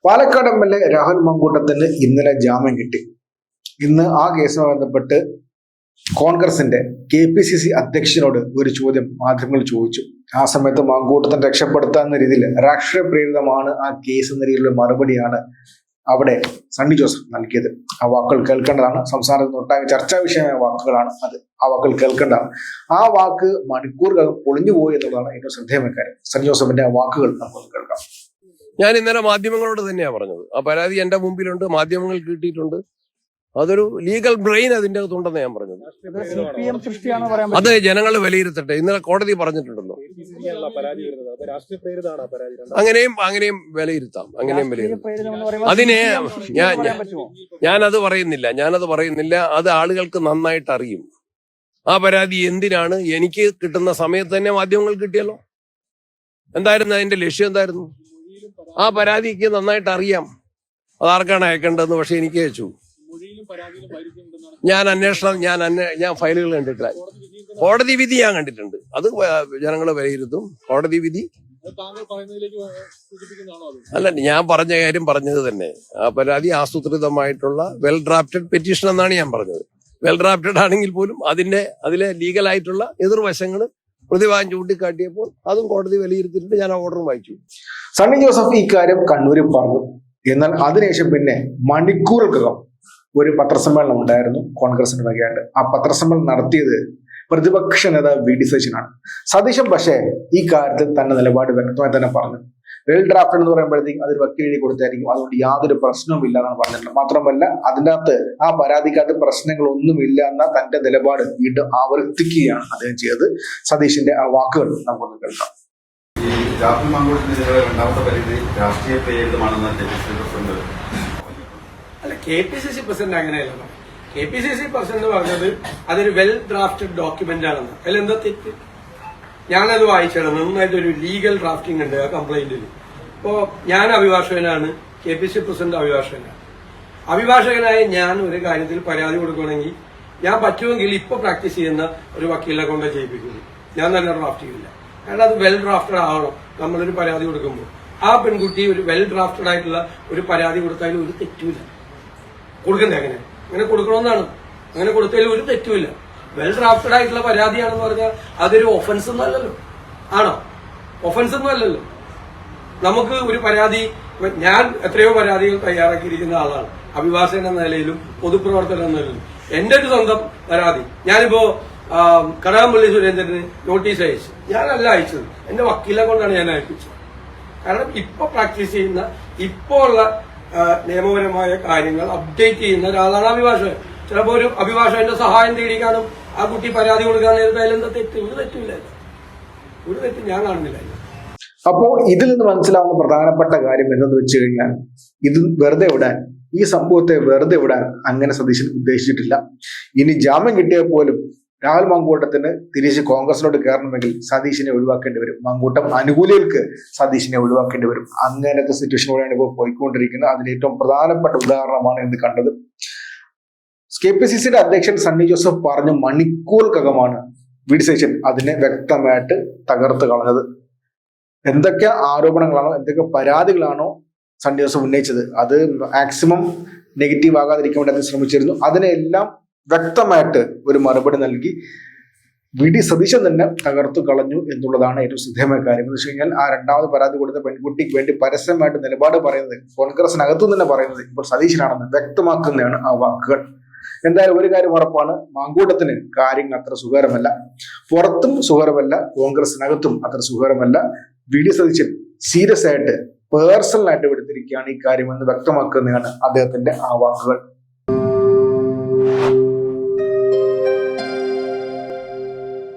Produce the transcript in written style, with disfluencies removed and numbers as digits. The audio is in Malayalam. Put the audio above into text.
പാലക്കാട് എം.എൽ.എ. രാഹുൽ മാങ്കൂട്ടത്തിന് ഇന്നലെ ജാമ്യം കിട്ടി. ഇന്ന് ആ കേസുമായി ബന്ധപ്പെട്ട് കോൺഗ്രസിന്റെ KPCC അധ്യക്ഷനോട് ഒരു ചോദ്യം മാധ്യമങ്ങൾ ചോദിച്ചു. ആ സമയത്ത് മാങ്കൂട്ടത്തിനെ രക്ഷപ്പെടുത്താവുന്ന രീതിയിൽ രാഷ്ട്രീയ പ്രേരിതമാണ് ആ കേസ് എന്ന രീതിയിലുള്ള മറുപടിയാണ് അവിടെ സണ്ണി ജോസഫ് നൽകിയത്. ആ വാക്കുകൾ കേൾക്കേണ്ടതാണ്. സംസ്ഥാനത്ത് ഒട്ടാകെ ചർച്ചാ വിഷയമായ വാക്കുകളാണ് അത്. ആ വാക്കുകൾ കേൾക്കേണ്ടതാണ്. ആ വാക്ക് മണിക്കൂറുകൾ പൊളിഞ്ഞുപോയി എന്നുള്ളതാണ് ഏറ്റവും ശ്രദ്ധേയമായ കാര്യം. സണ്ണി ജോസഫിന്റെ ആ വാക്കുകൾ നമുക്കൊന്ന് കേൾക്കാം. ഞാൻ ഇന്നലെ മാധ്യമങ്ങളോട് തന്നെയാണ് പറഞ്ഞത്. ആ പരാതി എന്റെ മുമ്പിലുണ്ട്, മാധ്യമങ്ങൾ കിട്ടിയിട്ടുണ്ട്. അതൊരു ലീഗൽ ബ്രെയിൻ അതിന്റെ അകത്തുണ്ടെന്ന് ഞാൻ പറഞ്ഞത്. അത് ജനങ്ങൾ വിലയിരുത്തട്ടെ. ഇന്നലെ കോടതി പറഞ്ഞിട്ടുണ്ടല്ലോ, അങ്ങനെയും വിലയിരുത്താം. അതിനെ ഞാനത് പറയുന്നില്ല. അത് ആളുകൾക്ക് നന്നായിട്ട് അറിയും. ആ പരാതി എന്തിനാണ് എനിക്ക് കിട്ടുന്ന സമയത്ത് തന്നെ മാധ്യമങ്ങൾ കിട്ടിയല്ലോ. എന്തായിരുന്നു അതിന്റെ ലക്ഷ്യം? എന്തായിരുന്നു? ആ പരാതിക്ക് നന്നായിട്ട് അറിയാം അതാർക്കാണ് അയക്കേണ്ടതെന്ന്. പക്ഷെ എനിക്ക് അയച്ചു. ഞാൻ ഫയലുകൾ കണ്ടിട്ടില്ല. കോടതി വിധി ഞാൻ കണ്ടിട്ടുണ്ട്. അത് ജനങ്ങൾ വിലയിരുത്തും. കോടതി വിധി അല്ല, ഞാൻ പറഞ്ഞ കാര്യം പറഞ്ഞത് തന്നെ. ആ പരാതി ആസൂത്രിതമായിട്ടുള്ള വെൽ ഡ്രാഫ്റ്റഡ് പെറ്റീഷൻ എന്നാണ് ഞാൻ പറഞ്ഞത്. വെൽ ഡ്രാഫ്റ്റഡ് ആണെങ്കിൽ പോലും അതിലെ ലീഗലായിട്ടുള്ള എതിർവശങ്ങൾ പ്രതിവാദം ചൂണ്ടിക്കാട്ടിയപ്പോൾ അതും കോടതി വിലയിരുത്തിയിട്ട് ഞാൻ ആ ഓർഡറും വായിച്ചു. സണ്ണി ജോസഫ് ഈ കാര്യം കണ്ണൂരിൽ പറഞ്ഞു. എന്നാൽ അതിനുശേഷം പിന്നെ മണിക്കൂറുകൾക്കകം ഒരു പത്രസമ്മേളനം ഉണ്ടായിരുന്നു കോൺഗ്രസിന് വകയായിട്ട്. ആ പത്രസമ്മേളനം നടത്തിയത് പ്രതിപക്ഷ നേതാവ് VD സതീശനാണ്. സതീശൻ പക്ഷേ ഈ കാര്യത്തിൽ തന്റെ നിലപാട് വ്യക്തമായി തന്നെ പറഞ്ഞു. വെൽ ഡ്രാഫ്റ്റഡ് എന്ന് പറയുമ്പോഴത്തേക്കും അതൊരു വക്കീലിനെ കൊടുത്തായിരിക്കും, അതുകൊണ്ട് യാതൊരു പ്രശ്നവും ഇല്ല എന്നാണ് പറഞ്ഞിട്ടുള്ളത്. മാത്രമല്ല അതിൻ്റെ അകത്ത് ആ പരാതിക്കകത്ത് പ്രശ്നങ്ങളൊന്നുമില്ല എന്ന തന്റെ നിലപാട് വീണ്ടും ആവർത്തിക്കുകയാണ് അദ്ദേഹം ചെയ്തത്. സതീശന്റെ ആ വാക്കുകൾ നമുക്കൊന്ന് കേൾക്കാം. രാഹുൽ മാങ്കൂട്ടത്തിന്റെ രണ്ടാമത്തെ പരിധി രാഷ്ട്രീയ പ്രേരിതമാണെന്ന് അല്ല, KPCC പ്രസിഡന്റ് അങ്ങനെയല്ല. KPCC പ്രസിഡന്റ് പറഞ്ഞത് അതൊരു വെൽ ഡ്രാഫ്റ്റഡ് ഡോക്യുമെന്റ് ആണെന്ന്. അതിലെന്താ തെറ്റ്? ഞാനത് വായിച്ചാണ്. നന്നായിട്ടൊരു ലീഗൽ ഡ്രാഫ്റ്റിംഗ് ഉണ്ട് ആ കംപ്ലൈന്റിൽ. ഇപ്പോ ഞാൻ അഭിഭാഷകനാണ്, KPCC പ്രസിഡന്റ് അഭിഭാഷകനായ ഞാൻ ഒരു കാര്യത്തിൽ പരാതി കൊടുക്കണമെങ്കിൽ ഞാൻ പറ്റുമെങ്കിൽ ഇപ്പൊ പ്രാക്ടീസ് ചെയ്യുന്ന ഒരു വക്കീലിനെ കൊണ്ട് ചെയ്യിപ്പിക്കുന്നു. ഞാൻ തന്നെ ഡ്രാഫ്റ്റ് ചെയ്യില്ല. കാരണം അത് വെൽ ഡ്രാഫ്റ്റഡ് ആവണം. നമ്മളൊരു പരാതി കൊടുക്കുമ്പോൾ ആ പെൺകുട്ടി ഒരു വെൽ ഡ്രാഫ്റ്റഡ് ആയിട്ടുള്ള ഒരു പരാതി കൊടുത്താലും ഒരു തെറ്റുമില്ല. കൊടുക്കണ്ടേ? അങ്ങനെ കൊടുക്കണമെന്നാണ്. അങ്ങനെ കൊടുത്തതിൽ ഒരു തെറ്റുമില്ല. വെൽ ഡ്രാഫ്റ്റഡ് ആയിട്ടുള്ള പരാതിയാണെന്ന് പറഞ്ഞാൽ അതൊരു ഒഫൻസ് ഒന്നും അല്ലല്ലോ. ആണോ? ഒഫൻസ് ഒന്നും അല്ലല്ലോ. നമുക്ക് ഒരു പരാതി, ഞാൻ എത്രയോ പരാതികൾ തയ്യാറാക്കിയിരിക്കുന്ന ആളാണ്, അഭിഭാഷകൻ എന്ന നിലയിലും പൊതുപ്രവർത്തകൻ എന്ന നിലയിലും. എന്റെ ഒരു സ്വന്തം പരാതി ഞാനിപ്പോ കടകംപള്ളി സുരേന്ദ്രന് നോട്ടീസ് അയച്ചു. ഞാനല്ല അയച്ചത്, എന്റെ വക്കീലെ കൊണ്ടാണ് ഞാൻ അയപ്പിച്ചത്. കാരണം ഇപ്പൊ പ്രാക്ടീസ് ചെയ്യുന്ന, ഇപ്പോ ഉള്ള നിയമപരമായ കാര്യങ്ങൾ അപ്ഡേറ്റ് ചെയ്യുന്ന ഒരാളാണ് അഭിഭാഷകൻ. ചിലപ്പോ ഒരു അഭിഭാഷകന്റെ സഹായം തേടി കാണും ആ കുട്ടി പരാതി കൊടുക്കാൻ നേരത്തെ. അതിലെന്താ തെറ്റ്? ഒരു തെറ്റില്ല. ഒരു തെറ്റ് ഞാൻ കാണുന്നില്ല. അപ്പോ ഇതിൽ നിന്ന് മനസ്സിലാവുന്ന പ്രധാനപ്പെട്ട കാര്യം എന്തെന്ന് വെച്ച് കഴിഞ്ഞാൽ, ഇത് വെറുതെ വിടാൻ, ഈ സംഭവത്തെ വെറുതെ വിടാൻ അങ്ങനെ സതീശൻ ഉദ്ദേശിച്ചിട്ടില്ല. ഇനി ജാമ്യം കിട്ടിയാൽ പോലും രാഹുൽ മാങ്കൂട്ടത്തിന് തിരിച്ച് കോൺഗ്രസിലോട്ട് കയറണമെങ്കിൽ സതീശിനെ ഒഴിവാക്കേണ്ടി വരും. മാങ്കൂട്ടം അനുകൂലികൾക്ക് സതീശിനെ ഒഴിവാക്കേണ്ടി വരും. അങ്ങനത്തെ സിറ്റുവേഷനിലൂടെയാണ് ഇപ്പോൾ പോയിക്കൊണ്ടിരിക്കുന്നത്. അതിന് ഏറ്റവും പ്രധാനപ്പെട്ട ഉദാഹരണമാണ് ഇന്ന് കണ്ടത്. KPCCയുടെ അധ്യക്ഷൻ സണ്ണി ജോസഫ് പറഞ്ഞ മണിക്കൂറുകകമാണ് VD സതീശൻ അതിനെ വ്യക്തമായിട്ട് തകർത്ത് കളഞ്ഞത്. എന്തൊക്കെ ആരോപണങ്ങളാണോ, എന്തൊക്കെ പരാതികളാണോ സണ്ണി ജോസഫ് ഉന്നയിച്ചത്, അത് മാക്സിമം നെഗറ്റീവ് ആകാതിരിക്കാൻ വേണ്ടി അദ്ദേഹം ശ്രമിച്ചിരുന്നു. അതിനെല്ലാം വ്യക്തമായിട്ട് ഒരു മറുപടി നൽകി VD സതീശൻ തന്നെ തകർത്തു കളഞ്ഞു എന്നുള്ളതാണ് ഏറ്റവും ശ്രദ്ധേയമായ കാര്യം. എന്ന് വെച്ച് കഴിഞ്ഞാൽ, ആ രണ്ടാമത് പരാതി കൊടുത്ത പെൺകുട്ടിക്ക് വേണ്ടി പരസ്യമായിട്ട് നിലപാട് പറയുന്നത്, കോൺഗ്രസിനകത്തു തന്നെ പറയുന്നത് ഇപ്പോൾ സതീശനാണെന്ന് വ്യക്തമാക്കുന്നതാണ് ആ വാക്കുകൾ. എന്തായാലും ഒരു കാര്യം ഉറപ്പാണ്, മാങ്കൂട്ടത്തിന് കാര്യങ്ങൾ അത്ര സുഖകരമല്ല. പുറത്തും സുഖകരമല്ല, കോൺഗ്രസിനകത്തും അത്ര സുഖകരമല്ല. VD സതീശൻ സീരിയസ് ആയിട്ട് പേഴ്സണലായിട്ട് എടുത്തിരിക്കുകയാണ് ഈ കാര്യമെന്ന് വ്യക്തമാക്കുന്നതാണ് അദ്ദേഹത്തിന്റെ ആ വാക്കുകൾ.